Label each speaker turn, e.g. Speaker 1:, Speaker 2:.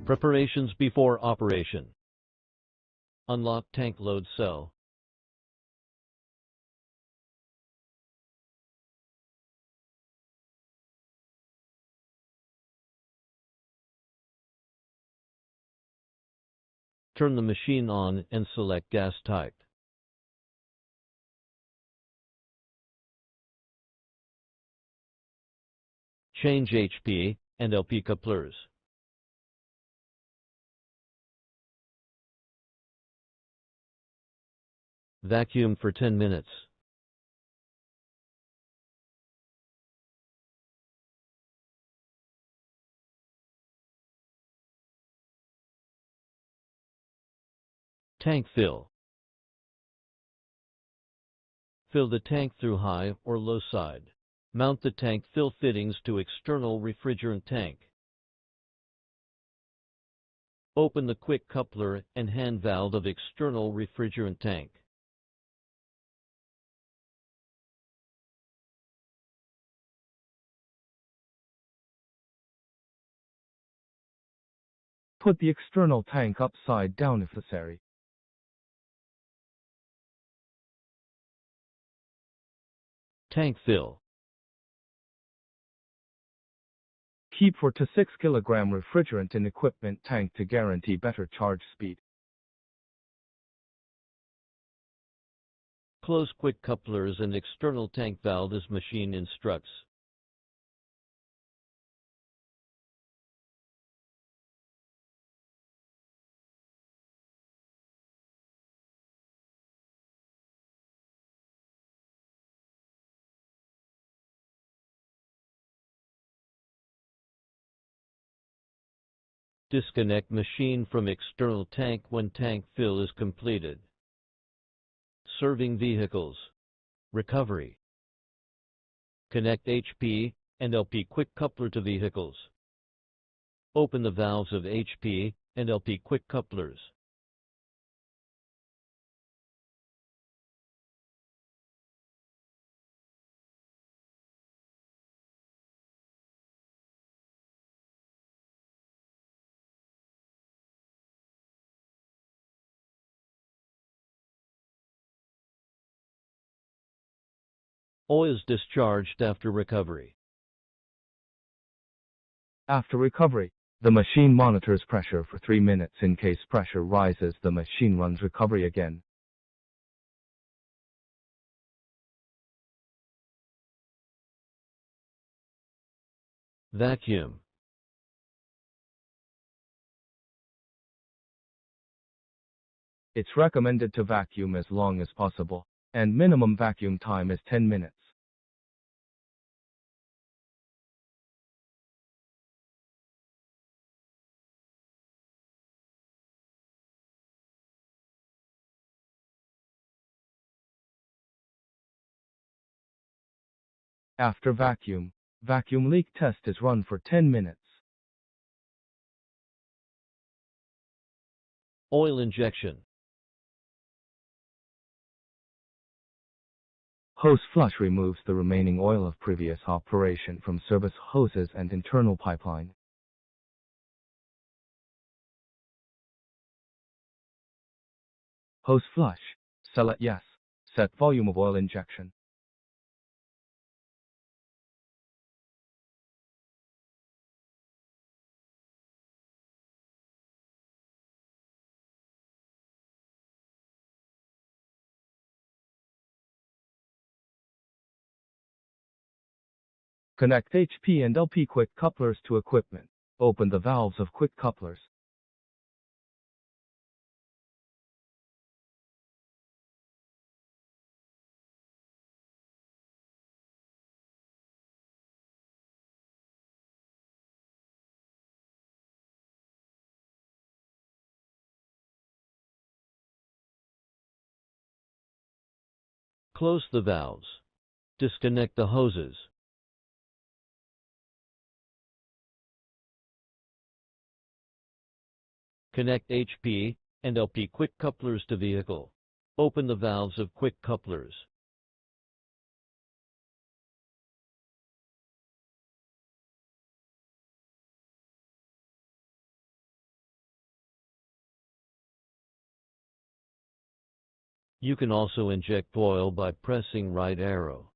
Speaker 1: Preparations before operation. Unlock tank load cell. Turn the machine on and select gas type. Change HP and LP couplers. Vacuum for 10 minutes. Tank fill. Fill the tank through high or low side. Mount the tank fill fittings to external refrigerant tank. Open the quick coupler and hand valve of external refrigerant tank.
Speaker 2: Put the external tank upside down if necessary.
Speaker 1: Tank fill.
Speaker 2: Keep 4 to 6 kg refrigerant in equipment tank to guarantee better charge speed.
Speaker 1: Close quick couplers and external tank valve as machine instructs. Disconnect machine from external tank when tank fill is completed. Serving vehicles. Recovery. Connect HP and LP quick coupler to vehicles. Open the valves of HP and LP quick couplers. Oil is discharged after recovery.
Speaker 2: After recovery, the machine monitors pressure for 3 minutes. In case pressure rises, the machine runs recovery again.
Speaker 1: Vacuum.
Speaker 2: It's recommended to vacuum as long as possible, and minimum vacuum time is 10 minutes. After vacuum, vacuum leak test is run for 10 minutes.
Speaker 1: Oil injection.
Speaker 2: Hose flush removes the remaining oil of previous operation from service hoses and internal pipeline. Hose flush. Select yes. Set volume of oil injection. Connect HP and LP quick couplers to equipment. Open the valves of quick couplers.
Speaker 1: Close the valves. Disconnect the hoses. Connect HP and LP quick couplers to vehicle. Open the valves of quick couplers. You can also inject oil by pressing right arrow.